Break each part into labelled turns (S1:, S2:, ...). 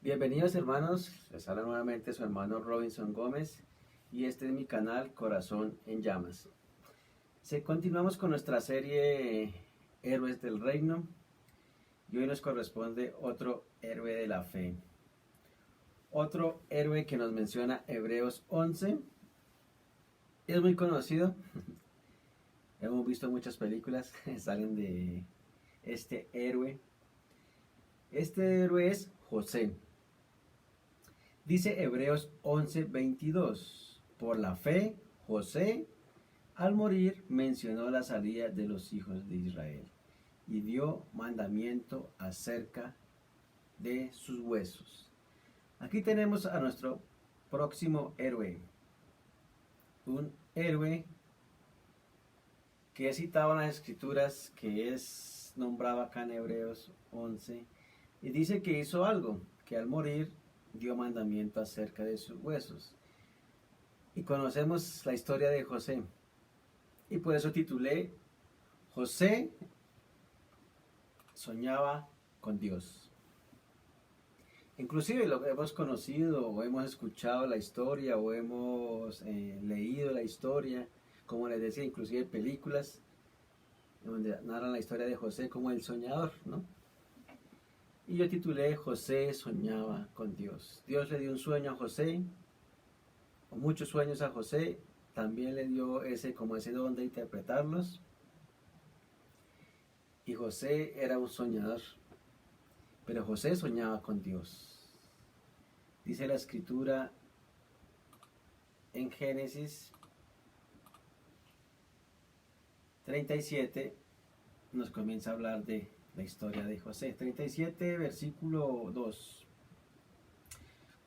S1: Bienvenidos hermanos, les habla nuevamente su hermano Robinson Gómez y este es mi canal Corazón en Llamas. Continuamos con nuestra serie Héroes del Reino y hoy nos corresponde otro héroe de la fe. Otro héroe que nos menciona Hebreos 11, es muy conocido, hemos visto muchas películas que salen de este héroe. Este héroe es José. Dice Hebreos 11:22, por la fe, José, al morir, mencionó la salida de los hijos de Israel y dio mandamiento acerca de sus huesos. Aquí tenemos a nuestro próximo héroe, un héroe que es citado en las escrituras, que es nombrado acá en Hebreos 11, y dice que hizo algo, que al morir dio mandamiento acerca de sus huesos. Y conocemos la historia de José. Y por eso titulé José soñaba con Dios. Inclusive lo que hemos conocido o hemos escuchado la historia o hemos leído la historia, como les decía, inclusive películas donde narran la historia de José como el soñador, ¿no? Y yo titulé José soñaba con Dios. Dios le dio un sueño a José, o muchos sueños a José, también le dio ese don de interpretarlos. Y José era un soñador, pero José soñaba con Dios. Dice la escritura en Génesis 37, nos comienza a hablar de la historia de José. 37, versículo 2.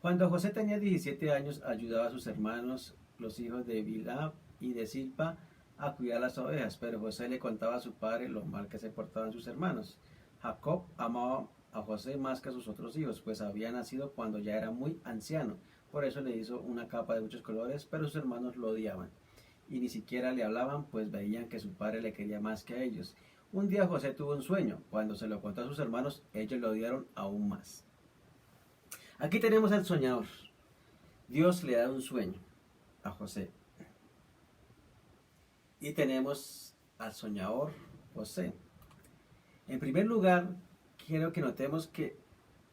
S1: Cuando José tenía 17 años, ayudaba a sus hermanos, los hijos de Bilhah y de Silpa, a cuidar las ovejas, pero José le contaba a su padre lo mal que se portaban sus hermanos. Jacob amaba a José más que a sus otros hijos, pues había nacido cuando ya era muy anciano. Por eso le hizo una capa de muchos colores, pero sus hermanos lo odiaban y ni siquiera le hablaban, pues veían que su padre le quería más que a ellos. Un día José tuvo un sueño. Cuando se lo contó a sus hermanos, ellos lo odiaron aún más. Aquí tenemos al soñador. Dios le da un sueño a José. Y tenemos al soñador José. En primer lugar, quiero que notemos que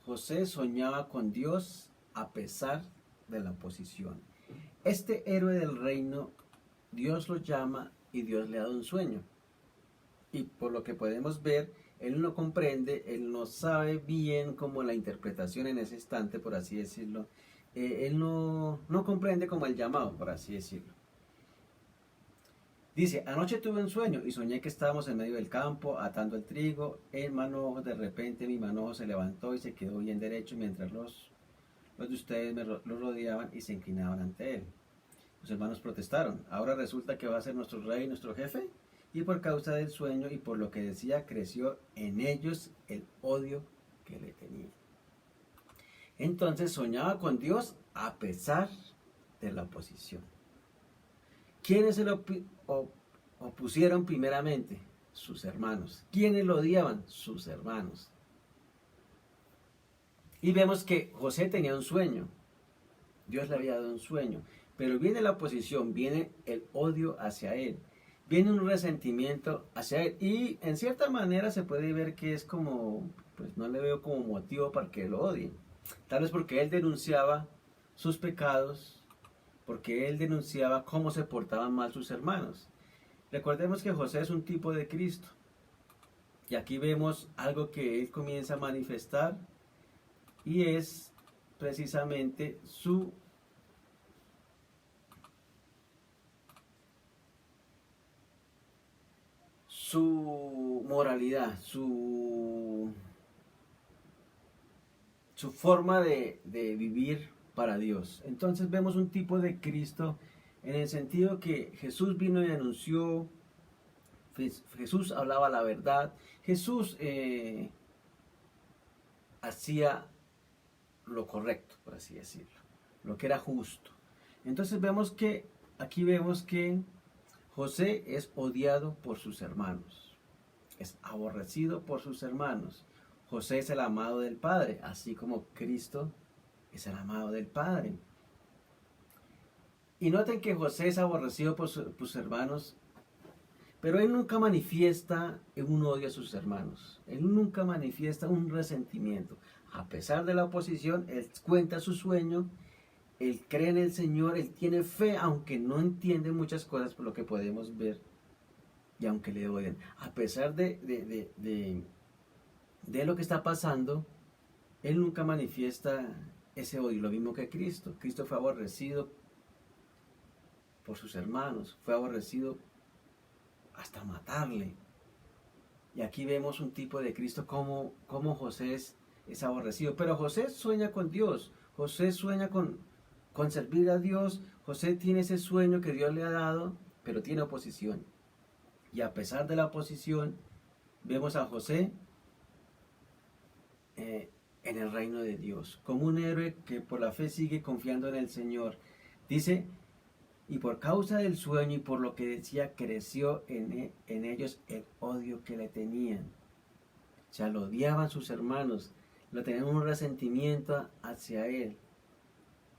S1: José soñaba con Dios a pesar de la oposición. Este héroe del reino, Dios lo llama y Dios le ha dado un sueño. Y por lo que podemos ver, él no comprende, él no sabe bien como la interpretación en ese instante, por así decirlo. Él no comprende como el llamado, por así decirlo. Dice, anoche tuve un sueño y soñé que estábamos en medio del campo atando el trigo. El manojo, de repente mi manojo se levantó y se quedó bien derecho mientras los de ustedes lo rodeaban y se inclinaban ante él. Los hermanos protestaron. Ahora resulta que va a ser nuestro rey, nuestro jefe. Y por causa del sueño y por lo que decía, creció en ellos el odio que le tenían. Entonces soñaba con Dios a pesar de la oposición. ¿Quiénes se lo opusieron primeramente? Sus hermanos. ¿Quiénes lo odiaban? Sus hermanos. Y vemos que José tenía un sueño. Dios le había dado un sueño. Pero viene la oposición, viene el odio hacia él. Viene un resentimiento hacia él. Y en cierta manera se puede ver que es como, pues no le veo como motivo para que lo odien. Tal vez porque él denunciaba sus pecados, porque él denunciaba cómo se portaban mal sus hermanos. Recordemos que José es un tipo de Cristo. Y aquí vemos algo que él comienza a manifestar y es precisamente su moralidad, su forma de vivir para Dios. Entonces vemos un tipo de Cristo en el sentido que Jesús vino y anunció, Jesús hablaba la verdad, Jesús hacía lo correcto, por así decirlo, lo que era justo. Entonces aquí vemos que José es odiado por sus hermanos, es aborrecido por sus hermanos. José es el amado del Padre, así como Cristo es el amado del Padre. Y noten que José es aborrecido por sus hermanos, pero él nunca manifiesta un odio a sus hermanos. Él nunca manifiesta un resentimiento. A pesar de la oposición, él cuenta su sueño, él cree en el Señor, él tiene fe, aunque no entiende muchas cosas por lo que podemos ver, y aunque le odian. A pesar de lo que está pasando, él nunca manifiesta ese odio, lo mismo que Cristo. Cristo fue aborrecido por sus hermanos, fue aborrecido hasta matarle. Y aquí vemos un tipo de Cristo como José es aborrecido. Pero José sueña con Dios, José sueña con servir a Dios, José tiene ese sueño que Dios le ha dado, pero tiene oposición. Y a pesar de la oposición, vemos a José en el reino de Dios, como un héroe que por la fe sigue confiando en el Señor. Dice, y por causa del sueño y por lo que decía, creció en ellos el odio que le tenían. O sea, lo odiaban sus hermanos, lo tenían un resentimiento hacia él,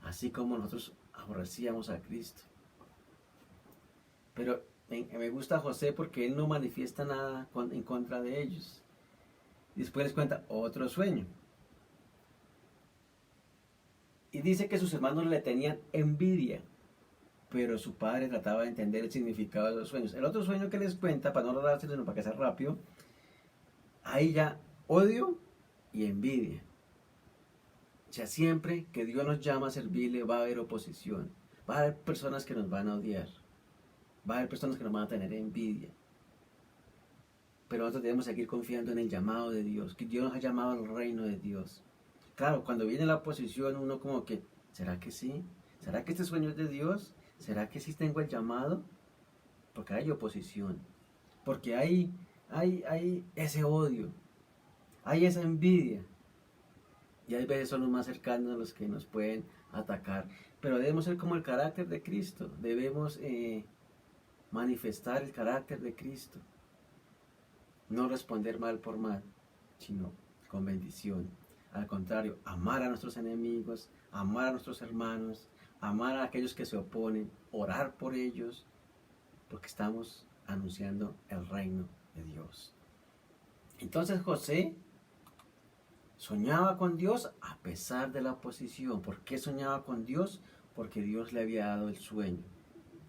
S1: así como nosotros aborrecíamos a Cristo. Pero me gusta José porque él no manifiesta nada en contra de ellos. Después les cuenta otro sueño. Y dice que sus hermanos le tenían envidia, pero su padre trataba de entender el significado de los sueños. El otro sueño que les cuenta, para no rodarse, sino para que sea rápido, ahí ya odio y envidia. O sea, siempre que Dios nos llama a servirle va a haber oposición, va a haber personas que nos van a odiar, va a haber personas que nos van a tener envidia. Pero nosotros debemos seguir confiando en el llamado de Dios, que Dios nos ha llamado al reino de Dios. Claro, cuando viene la oposición uno como que, ¿será que sí? ¿Será que este sueño es de Dios? ¿Será que sí tengo el llamado? Porque hay oposición, porque hay ese odio, hay esa envidia. Y hay veces son los más cercanos los que nos pueden atacar. Pero debemos ser como el carácter de Cristo, debemos manifestar el carácter de Cristo. No responder mal por mal, sino con bendición. Al contrario, amar a nuestros enemigos, amar a nuestros hermanos, amar a aquellos que se oponen, orar por ellos, porque estamos anunciando el reino de Dios. Entonces José soñaba con Dios a pesar de la oposición. ¿Por qué soñaba con Dios? Porque Dios le había dado el sueño.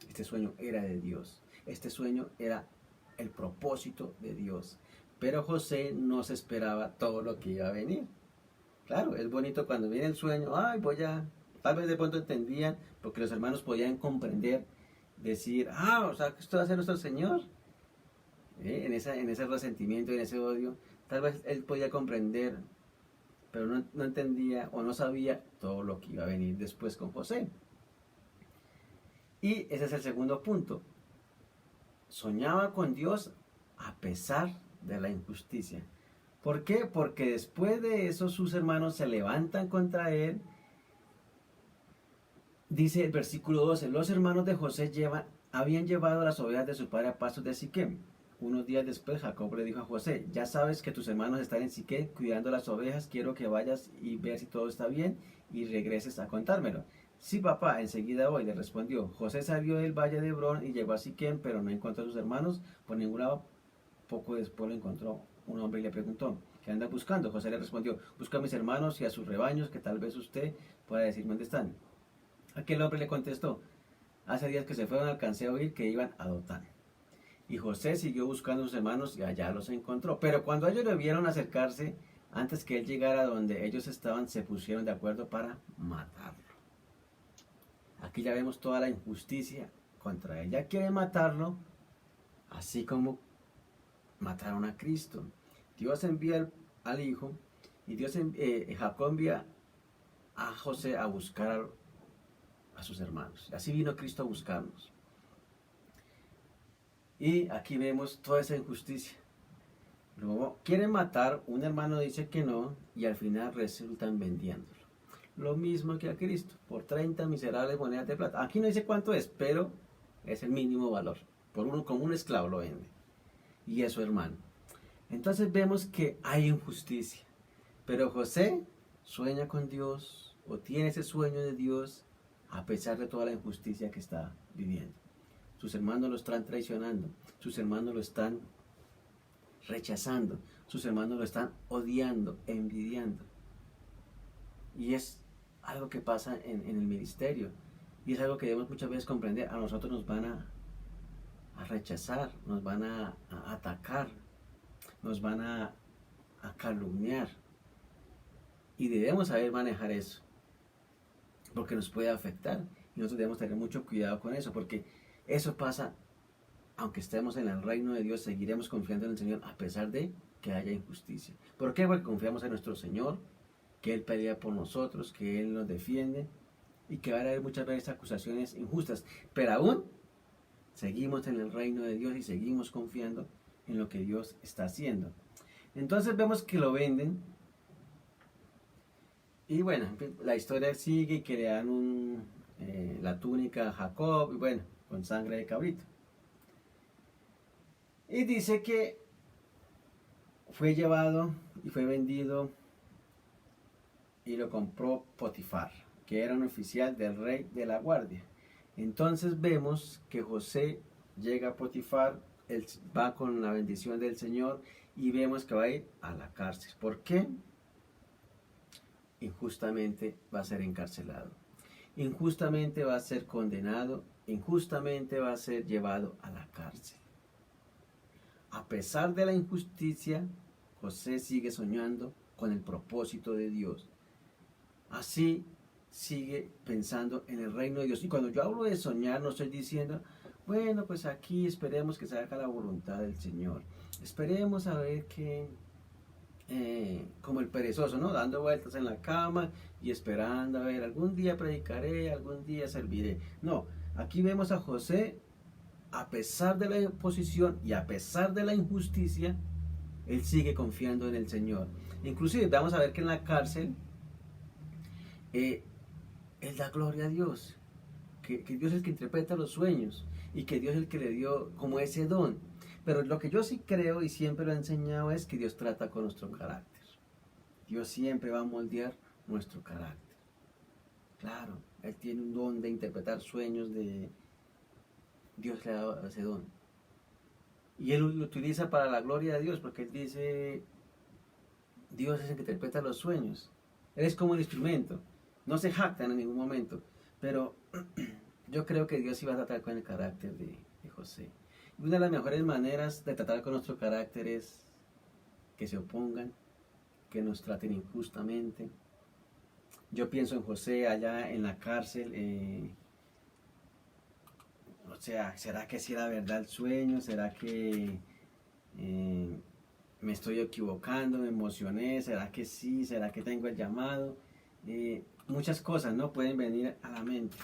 S1: Este sueño era de Dios. Este sueño era el propósito de Dios. Pero José no se esperaba todo lo que iba a venir. Claro, es bonito cuando viene el sueño, tal vez de pronto entendían, porque los hermanos podían comprender, decir, o sea, que esto va a ser nuestro Señor. En ese resentimiento, en ese odio, tal vez él podía comprender, pero no entendía o no sabía todo lo que iba a venir después con José. Y ese es el segundo punto. Soñaba con Dios a pesar de la injusticia. ¿Por qué? Porque después de eso sus hermanos se levantan contra él. Dice el versículo 12, los hermanos de José habían llevado las ovejas de su padre a pastos de Siquem. Unos días después Jacob le dijo a José, ya sabes que tus hermanos están en Siquem cuidando las ovejas, quiero que vayas y veas si todo está bien y regreses a contármelo. Sí, papá, enseguida voy, le respondió. José salió del valle de Hebrón y llegó a Siquem, pero no encontró a sus hermanos por ningún lado. Poco después lo encontró un hombre y le preguntó, ¿qué anda buscando? José le respondió, busca a mis hermanos y a sus rebaños, que tal vez usted pueda decirme dónde están. Aquel hombre le contestó, hace días que se fueron, alcancé a oír que iban a Dotán. Y José siguió buscando a sus hermanos y allá los encontró. Pero cuando ellos le vieron acercarse, antes que él llegara donde ellos estaban, se pusieron de acuerdo para matarlo. Aquí ya vemos toda la injusticia contra él. Ya quieren matarlo, así como mataron a Cristo. Dios envía al Hijo y Jacob envía a José a buscar a sus hermanos. Así vino Cristo a buscarnos. Y aquí vemos toda esa injusticia. Luego quieren matar, un hermano dice que no y al final resultan vendiéndolo. Lo mismo que a Cristo, por 30 miserables monedas de plata. Aquí no dice cuánto es, pero es el mínimo valor. Como un esclavo lo vende. Y es su hermano. Entonces vemos que hay injusticia. Pero José sueña con Dios o tiene ese sueño de Dios a pesar de toda la injusticia que está viviendo. Sus hermanos lo están traicionando, sus hermanos lo están rechazando, sus hermanos lo están odiando, envidiando. Y es algo que pasa en el ministerio. Y es algo que debemos muchas veces comprender. A nosotros nos van a rechazar, nos van a atacar, nos van a calumniar. Y debemos saber manejar eso, porque nos puede afectar. Y nosotros debemos tener mucho cuidado con eso, porque eso pasa, aunque estemos en el reino de Dios, seguiremos confiando en el Señor a pesar de que haya injusticia. ¿Por qué? Porque confiamos en nuestro Señor, que Él pelea por nosotros, que Él nos defiende, y que va a haber muchas veces acusaciones injustas. Pero aún seguimos en el reino de Dios y seguimos confiando en lo que Dios está haciendo. Entonces vemos que lo venden. Y bueno, la historia sigue y que le dan la túnica a Jacob, y bueno, con sangre de cabrito. Y dice que fue llevado y fue vendido y lo compró Potifar, que era un oficial del rey de la guardia. Entonces vemos que José llega a Potifar, él va con la bendición del Señor y vemos que va a ir a la cárcel. ¿Por qué? Injustamente va a ser encarcelado, injustamente va a ser condenado, injustamente va a ser llevado a la cárcel. A pesar de la injusticia, José sigue soñando con el propósito de Dios. Así sigue pensando en el reino de Dios. Y cuando yo hablo de soñar, no estoy diciendo, bueno, pues aquí esperemos que se haga la voluntad del Señor. Esperemos a ver que, como el perezoso, ¿no? Dando vueltas en la cama y esperando a ver, algún día predicaré, algún día serviré. No, aquí vemos a José, a pesar de la oposición y a pesar de la injusticia, él sigue confiando en el Señor. Inclusive vamos a ver que en la cárcel, él da gloria a Dios, que Dios es el que interpreta los sueños y que Dios es el que le dio como ese don. Pero lo que yo sí creo y siempre lo he enseñado es que Dios trata con nuestro carácter. Dios siempre va a moldear nuestro carácter. Claro, Él tiene un don de interpretar sueños, Dios le ha dado ese don. Y Él lo utiliza para la gloria de Dios, porque Él dice, Dios es el que interpreta los sueños. Él es como el instrumento. No se jactan en ningún momento, pero yo creo que Dios iba a tratar con el carácter de José. Y una de las mejores maneras de tratar con nuestro carácter es que se opongan, que nos traten injustamente. Yo pienso en José allá en la cárcel. O sea, ¿será que sí era verdad el sueño? ¿Será que me estoy equivocando? ¿Me emocioné? ¿Será que sí? ¿Será que tengo el llamado? Muchas cosas no pueden venir a la mente.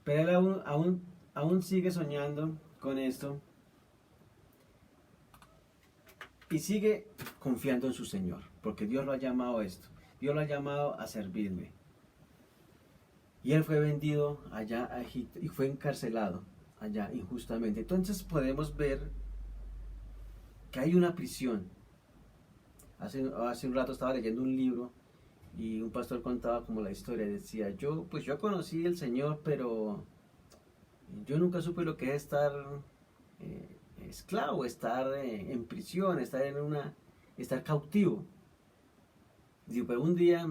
S1: Pero él aún sigue soñando con esto y sigue confiando en su Señor, porque Dios lo ha llamado a esto. Dios lo ha llamado a servirle. Y él fue vendido allá a Egipto y fue encarcelado allá injustamente. Entonces podemos ver que hay una prisión. Hace un rato estaba leyendo un libro y un pastor contaba como la historia. Decía, yo conocí al Señor, pero yo nunca supe lo que es estar esclavo, estar en prisión, estar cautivo. Digo, pero un día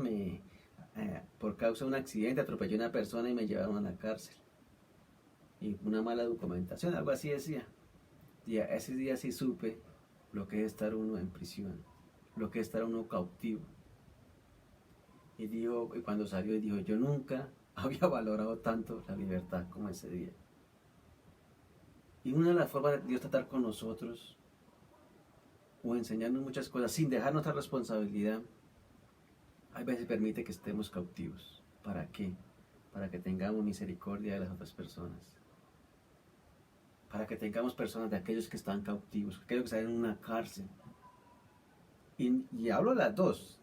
S1: por causa de un accidente atropellé a una persona y me llevaron a la cárcel. Y una mala documentación, algo así decía. Y ese día sí supe lo que es estar uno en prisión, lo que es estar uno cautivo. Y cuando salió, dijo, yo nunca había valorado tanto la libertad como ese día. Y una de las formas de Dios tratar con nosotros, o enseñarnos muchas cosas, sin dejar nuestra responsabilidad, a veces permite que estemos cautivos. ¿Para qué? Para que tengamos misericordia de las otras personas. Para que tengamos personas de aquellos que están cautivos, aquellos que están en una cárcel. Y hablo de las dos.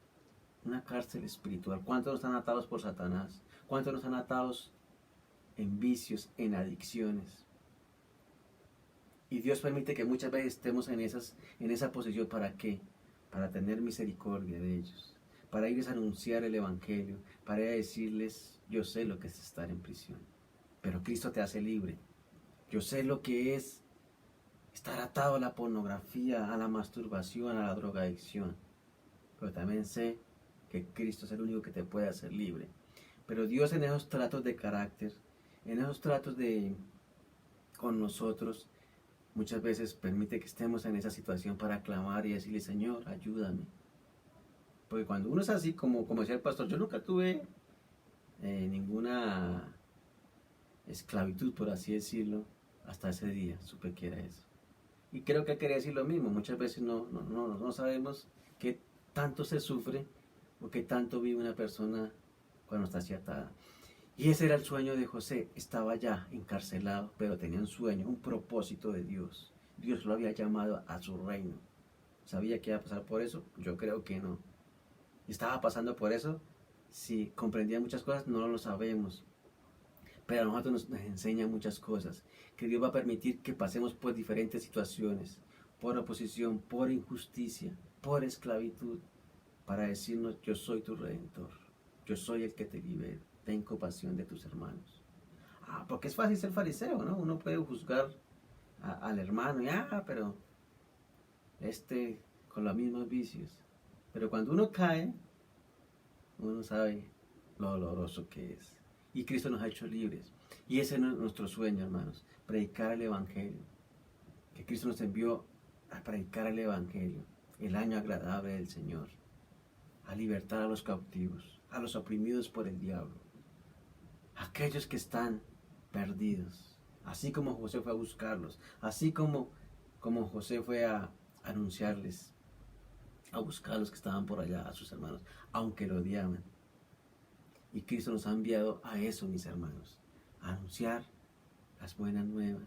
S1: Una cárcel espiritual. ¿Cuántos no están atados por Satanás? ¿Cuántos no están atados en vicios, en adicciones? Y Dios permite que muchas veces estemos en esa posición. ¿Para qué? Para tener misericordia de ellos. para irles a anunciar el Evangelio, para ir a decirles, yo sé lo que es estar en prisión, pero Cristo te hace libre. Yo sé lo que es estar atado a la pornografía, a la masturbación, a la drogadicción, pero también sé que Cristo es el único que te puede hacer libre. Pero Dios en esos tratos de carácter, en esos tratos con nosotros, muchas veces permite que estemos en esa situación para clamar y decirle, Señor, ayúdame. Porque cuando uno es así, como decía el pastor, yo nunca tuve ninguna esclavitud, por así decirlo, hasta ese día supe que era eso. Y creo que quería decir lo mismo, muchas veces no sabemos qué tanto se sufre o qué tanto vive una persona cuando está así atada. Y ese era el sueño de José, estaba ya encarcelado, pero tenía un sueño, un propósito de Dios. Dios lo había llamado a su reino. ¿Sabía que iba a pasar por eso? Yo creo que no. ¿Estaba pasando por eso? Sí, comprendía muchas cosas, no lo sabemos. Pero a nosotros nos enseña muchas cosas. Que Dios va a permitir que pasemos por diferentes situaciones, por oposición, por injusticia, por esclavitud, para decirnos, yo soy tu redentor, yo soy el que te libera, ten compasión de tus hermanos. Porque es fácil ser fariseo, ¿no? Uno puede juzgar al hermano y, pero con los mismos vicios. Pero cuando uno cae, uno sabe lo doloroso que es. Y Cristo nos ha hecho libres. Y ese es nuestro sueño, hermanos, predicar el Evangelio. Que Cristo nos envió a predicar el Evangelio, el año agradable del Señor, a libertar a los cautivos, a los oprimidos por el diablo, a aquellos que están perdidos, así como José fue a buscarlos, así como José fue a anunciarles, a buscar a los que estaban por allá, a sus hermanos, aunque lo odiaban. Y Cristo nos ha enviado a eso, mis hermanos, a anunciar las buenas nuevas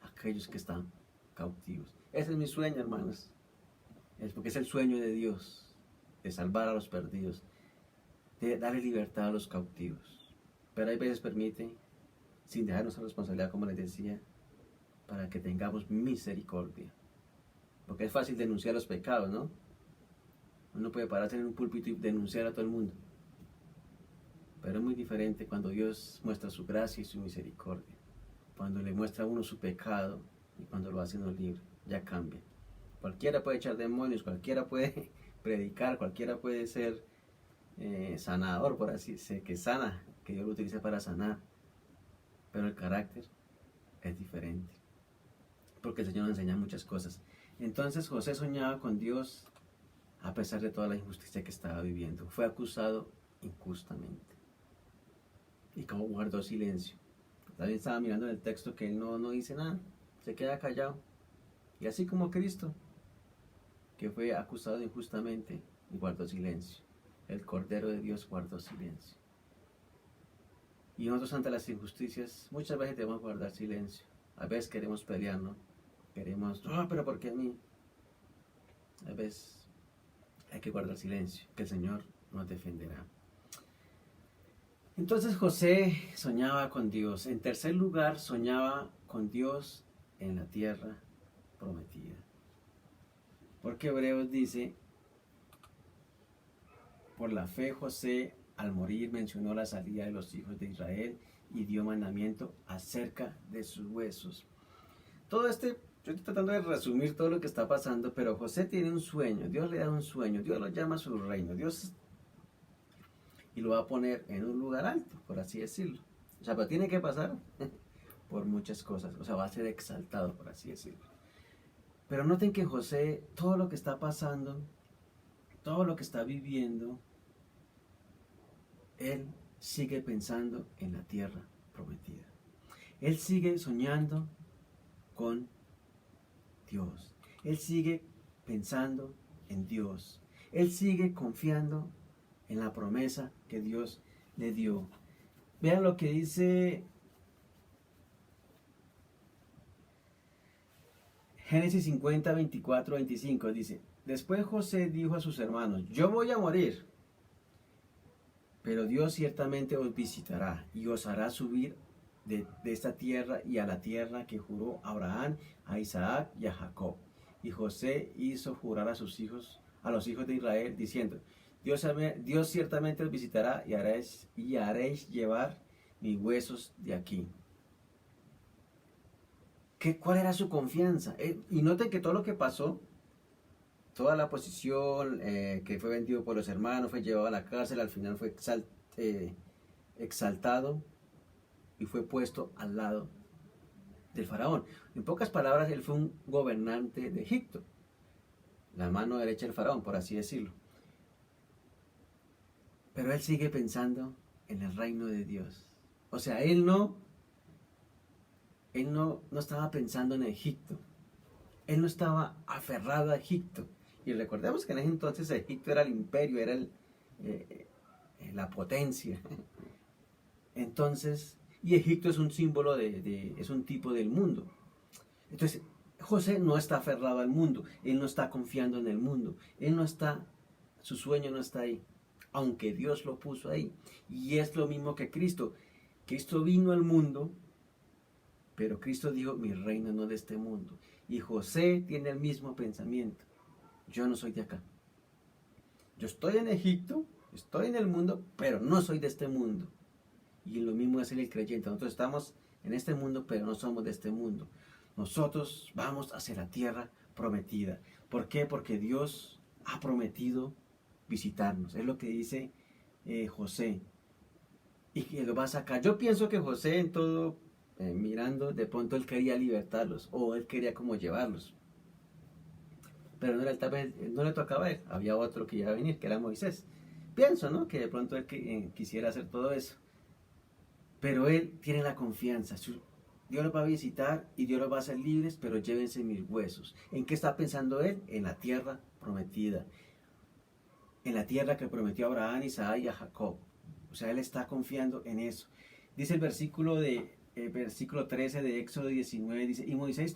S1: a aquellos que están cautivos. Ese es mi sueño, hermanos. Es porque es el sueño de Dios, de salvar a los perdidos, de darle libertad a los cautivos. Pero hay veces permite, sin dejarnos la responsabilidad, como les decía, para que tengamos misericordia. Porque es fácil denunciar los pecados, ¿no? Uno puede pararse en un púlpito y denunciar a todo el mundo. Pero es muy diferente cuando Dios muestra su gracia y su misericordia. Cuando le muestra a uno su pecado y cuando lo hace uno libre, ya cambia. Cualquiera puede echar demonios, cualquiera puede predicar, cualquiera puede ser sanador, por así decirlo, que sana, que Dios lo utilice para sanar. Pero el carácter es diferente. Porque el Señor nos enseña muchas cosas. Entonces José soñaba con Dios a pesar de toda la injusticia que estaba viviendo. Fue acusado injustamente. Y como guardó silencio. También estaba mirando en el texto que él no dice nada. Se queda callado. Y así como Cristo, que fue acusado injustamente y guardó silencio. El Cordero de Dios guardó silencio. Y nosotros ante las injusticias muchas veces debemos guardar silencio. A veces queremos pelear, ¿no? Queremos, pero ¿por qué a mí? A veces hay que guardar silencio, que el Señor nos defenderá. Entonces José soñaba con Dios. En tercer lugar, soñaba con Dios en la tierra prometida. Porque Hebreos dice, por la fe José al morir mencionó la salida de los hijos de Israel y dio mandamiento acerca de sus huesos. Yo estoy tratando de resumir todo lo que está pasando, pero José tiene un sueño, Dios le da un sueño, Dios lo llama a su reino, y lo va a poner en un lugar alto, por así decirlo. O sea, pero tiene que pasar por muchas cosas, o sea, va a ser exaltado, por así decirlo. Pero noten que José, todo lo que está pasando, todo lo que está viviendo, él sigue pensando en la tierra prometida. Él sigue soñando con Dios. Él sigue pensando en Dios. Él sigue confiando en la promesa que Dios le dio. Vean lo que dice Génesis 50, 24, 25. Dice, después José dijo a sus hermanos, yo voy a morir, pero Dios ciertamente os visitará y os hará subir de esta tierra y a la tierra que juró a Abraham, a Isaac y a Jacob. Y José hizo jurar a los hijos de Israel, diciendo, Dios ciertamente os visitará y haréis llevar mis huesos de aquí. ¿Cuál era su confianza? Y noten que todo lo que pasó, toda la posición, que fue vendido por los hermanos, fue llevado a la cárcel, al final fue exaltado y fue puesto al lado del faraón. En pocas palabras, él fue un gobernante de Egipto, la mano derecha del faraón, por así decirlo. Pero él sigue pensando en el reino de Dios. O sea, él no estaba pensando en Egipto. Él no estaba aferrado a Egipto. Y recordemos que en ese entonces Egipto era el imperio, era la potencia. Entonces, y Egipto es un símbolo es un tipo del mundo. Entonces, José no está aferrado al mundo, él no está confiando en el mundo, su sueño no está ahí, aunque Dios lo puso ahí. Y es lo mismo que Cristo. Cristo vino al mundo, pero Cristo dijo, mi reino no es de este mundo. Y José tiene el mismo pensamiento. Yo no soy de acá. Yo estoy en Egipto, estoy en el mundo, pero no soy de este mundo. Y lo mismo es el creyente. Nosotros estamos en este mundo, pero no somos de este mundo. Nosotros vamos hacia la tierra prometida. ¿Por qué? Porque Dios ha prometido visitarnos. Es lo que dice José. Y que lo va a sacar. Yo pienso que José en todo, mirando, de pronto él quería libertarlos. O él quería como llevarlos. Pero tal vez no le tocaba a él. Había otro que iba a venir, que era Moisés. Pienso, ¿no? Que de pronto él quisiera hacer todo eso. Pero él tiene la confianza. Dios los va a visitar y Dios los va a hacer libres, pero llévense mis huesos. ¿En qué está pensando él? En la tierra prometida. En la tierra que prometió a Abraham, Isaac y a Jacob. O sea, él está confiando en eso. Dice el versículo 13 de Éxodo 19, dice, y Moisés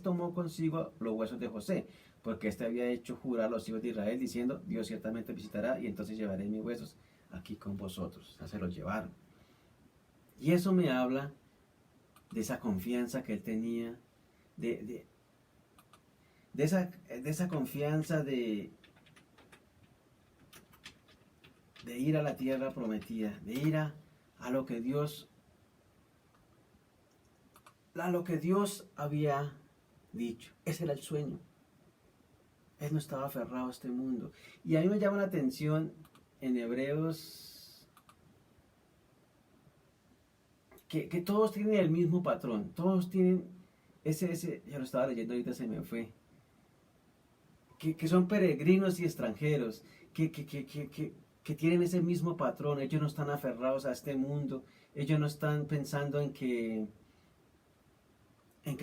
S1: tomó consigo los huesos de José, porque éste había hecho jurar a los hijos de Israel, diciendo, Dios ciertamente visitará, y entonces llevaré mis huesos aquí con vosotros. O sea, se los llevaron. Y eso me habla de esa confianza que él tenía, de esa confianza de ir a la tierra prometida, de ir a lo que Dios había dicho. Ese era el sueño. Él no estaba aferrado a este mundo. Y a mí me llama la atención en Hebreos que todos tienen el mismo patrón. Todos tienen ya lo estaba leyendo ahorita, se me fue. Que son peregrinos y extranjeros. Que tienen ese mismo patrón. Ellos no están aferrados a este mundo. Ellos no están pensando en que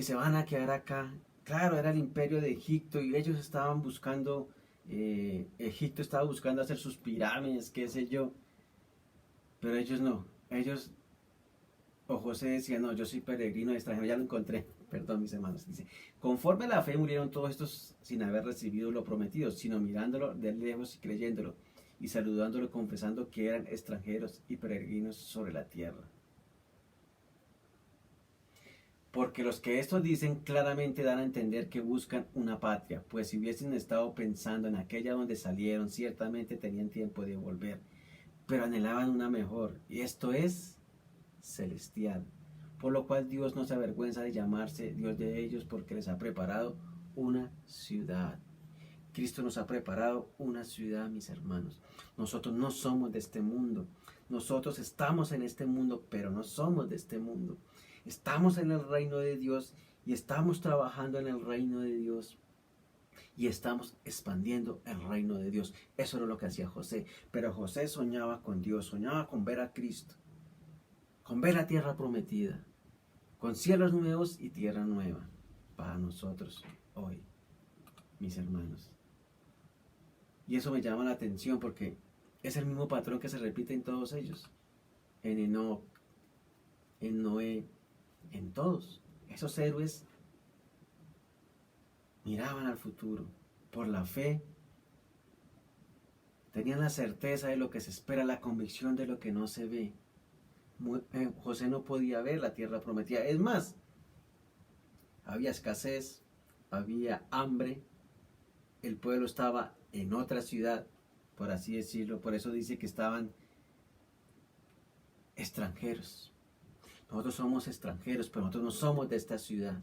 S1: se van a quedar acá. Claro, era el imperio de Egipto y ellos estaban buscando, Egipto estaba buscando hacer sus pirámides, qué sé yo. Pero ellos no. O José decía, no, yo soy peregrino extranjero, ya lo encontré. Perdón, mis hermanos. Dice, conforme a la fe murieron todos estos sin haber recibido lo prometido, sino mirándolo de lejos y creyéndolo, y saludándolo, confesando que eran extranjeros y peregrinos sobre la tierra. Porque los que esto dicen claramente dan a entender que buscan una patria, pues si hubiesen estado pensando en aquella donde salieron, ciertamente tenían tiempo de volver, pero anhelaban una mejor, y esto es celestial. Por lo cual Dios no se avergüenza de llamarse Dios de ellos, porque les ha preparado una ciudad. Cristo nos ha preparado una ciudad, mis hermanos. Nosotros no somos de este mundo. Nosotros estamos en este mundo, pero no somos de este mundo. Estamos en el reino de Dios y estamos trabajando en el reino de Dios y estamos expandiendo el reino de Dios. Eso era lo que hacía José. Pero José soñaba con Dios, soñaba con ver a Cristo, con ver la tierra prometida, con cielos nuevos y tierra nueva para nosotros hoy, mis hermanos. Y eso me llama la atención porque es el mismo patrón que se repite en todos ellos. En Enoc, en Noé, en todos. Esos héroes miraban al futuro. Por la fe, tenían la certeza de lo que se espera, la convicción de lo que no se ve. José no podía ver la tierra prometida. Es más, había escasez, había hambre, el pueblo estaba en otra ciudad, por así decirlo. Por eso dice que estaban extranjeros. Nosotros somos extranjeros, pero nosotros no somos de esta ciudad.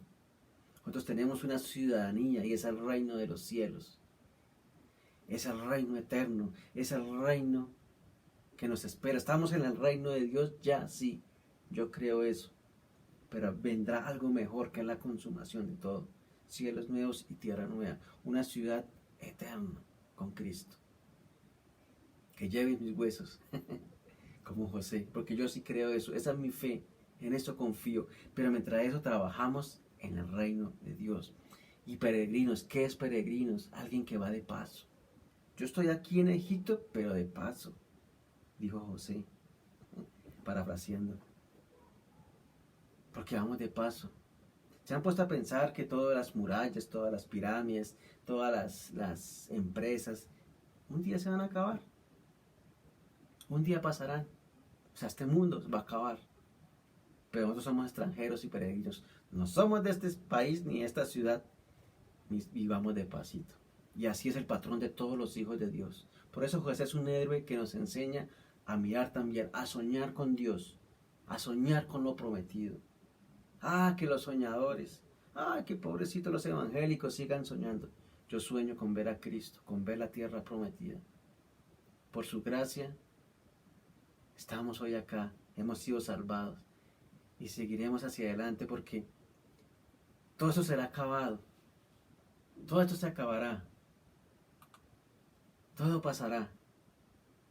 S1: Nosotros tenemos una ciudadanía y es el reino de los cielos. Es el reino eterno, es el reino que nos espera. Estamos en el reino de Dios ya, sí, yo creo eso. Pero vendrá algo mejor, que es la consumación de todo. Cielos nuevos y tierra nueva. Una ciudad eterna con Cristo. Que lleve mis huesos, como José, porque yo sí creo eso. Esa es mi fe, en eso confío. Pero mientras eso trabajamos en el reino de Dios. Y peregrinos, ¿qué es peregrinos? Alguien que va de paso. Yo estoy aquí en Egipto, pero de paso, dijo José, parafraseando. Porque vamos de paso. Se han puesto a pensar que todas las murallas, todas las pirámides, todas las empresas, un día se van a acabar. Un día pasarán. O sea, este mundo va a acabar. Pero nosotros somos extranjeros y peregrinos. No somos de este país ni de esta ciudad. Y vamos de pasito. Y así es el patrón de todos los hijos de Dios. Por eso José es un héroe que nos enseña a mirar también, a soñar con Dios, a soñar con lo prometido. Ah, que los soñadores, que pobrecitos los evangélicos sigan soñando. Yo sueño con ver a Cristo, con ver la tierra prometida. Por su gracia, estamos hoy acá, hemos sido salvados y seguiremos hacia adelante porque todo eso será acabado. Todo esto se acabará. Todo pasará,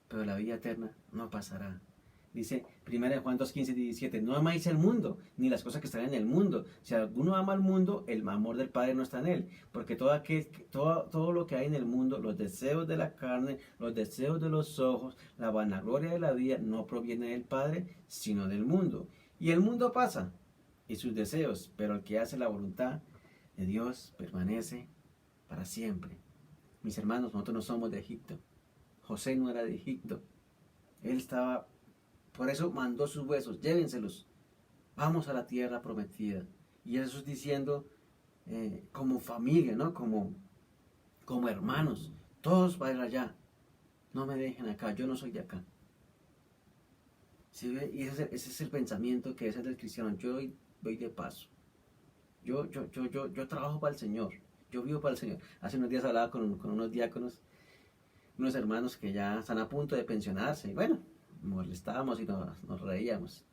S1: pero la vida eterna no pasará. Dice 1 Juan 2:15 y 17, no amáis el mundo, ni las cosas que están en el mundo. Si alguno ama al mundo, el amor del Padre no está en él. Porque todo lo que hay en el mundo, los deseos de la carne, los deseos de los ojos, la vanagloria de la vida, no proviene del Padre, sino del mundo. Y el mundo pasa, y sus deseos, pero el que hace la voluntad de Dios permanece para siempre. Mis hermanos, nosotros no somos de Egipto. José no era de Egipto. Él estaba, por eso mandó sus huesos, llévenselos. Vamos a la tierra prometida. Y eso es diciendo, como familia, ¿no? Como hermanos. Todos vayan allá. No me dejen acá, yo no soy de acá. ¿Sí ve? Y ese es el pensamiento que es del cristiano. Yo voy de paso. Yo trabajo para el Señor. Yo vivo para el Señor. Hace unos días hablaba con unos diáconos, unos hermanos que ya están a punto de pensionarse. Y bueno, molestábamos y nos reíamos.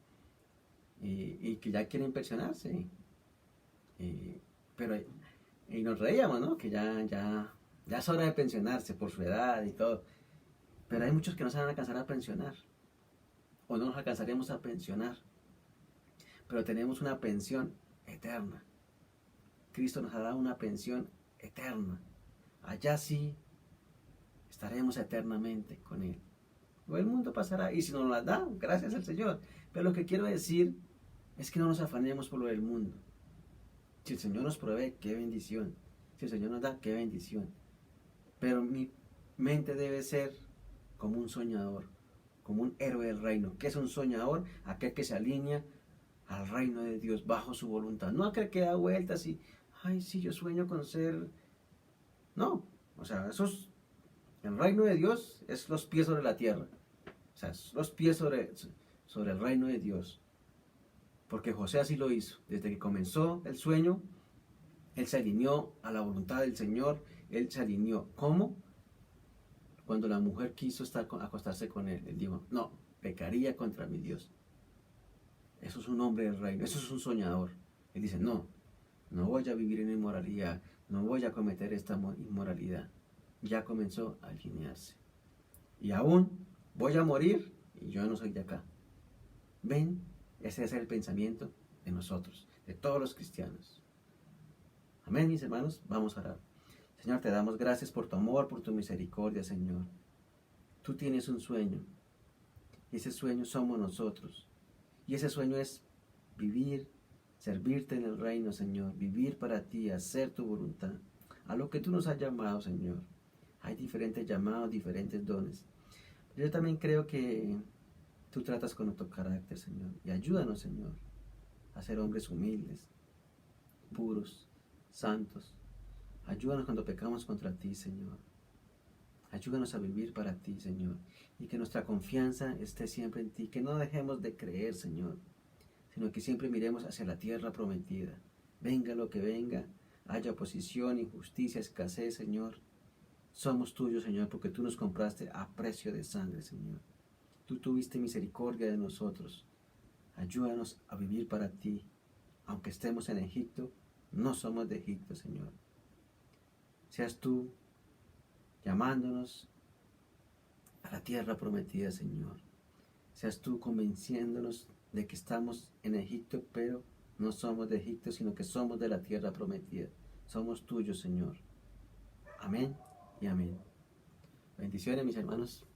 S1: Y que ya quieren pensionarse. Pero nos reíamos, ¿no? Que ya es hora de pensionarse por su edad y todo. Pero hay muchos que no se van a alcanzar a pensionar. O no nos alcanzaremos a pensionar. Pero tenemos una pensión eterna. Cristo nos ha dado una pensión eterna. Allá sí estaremos eternamente con Él. O el mundo pasará, y si nos la da, gracias al Señor. Pero lo que quiero decir es que no nos afanemos por lo del mundo. Si el Señor nos provee, qué bendición. Si el Señor nos da, qué bendición. Pero mi mente debe ser como un soñador, como un héroe del reino. ¿Qué es un soñador? Aquel que se alinea al reino de Dios bajo su voluntad. No aquel que da vueltas y, ay, sí, yo sueño con ser... No, o sea, el reino de Dios es los pies sobre la tierra. O sea, es los pies sobre el reino de Dios. Porque José así lo hizo. Desde que comenzó el sueño, él se alineó a la voluntad del Señor. Él se alineó. ¿Cómo? Cuando la mujer quiso acostarse con él, él dijo, no, pecaría contra mi Dios. Eso es un hombre del reino, eso es un soñador. Él dice, no voy a vivir en inmoralidad, no voy a cometer esta inmoralidad. Ya comenzó a alinearse. Y aún voy a morir y yo no soy de acá. Ven, ese es el pensamiento de nosotros, de todos los cristianos. Amén, mis hermanos, vamos a orar. Señor, te damos gracias por tu amor, por tu misericordia, Señor. Tú tienes un sueño, y ese sueño somos nosotros. Y ese sueño es vivir, servirte en el reino, Señor, vivir para ti, hacer tu voluntad, a lo que tú nos has llamado, Señor. Hay diferentes llamados, diferentes dones. Yo también creo que tú tratas con nuestro carácter, Señor, y ayúdanos, Señor, a ser hombres humildes, puros, santos. Ayúdanos cuando pecamos contra ti, Señor. Ayúdanos a vivir para ti, Señor, y que nuestra confianza esté siempre en ti, que no dejemos de creer, Señor, sino que siempre miremos hacia la tierra prometida. Venga lo que venga, haya oposición, injusticia, escasez, Señor. Somos tuyos, Señor, porque tú nos compraste a precio de sangre, Señor. Tú tuviste misericordia de nosotros. Ayúdanos a vivir para ti. Aunque estemos en Egipto, no somos de Egipto, Señor. Seas tú llamándonos a la tierra prometida, Señor. Seas tú convenciéndonos de que estamos en Egipto, pero no somos de Egipto, sino que somos de la tierra prometida. Somos tuyos, Señor. Amén y amén. Bendiciones, mis hermanos.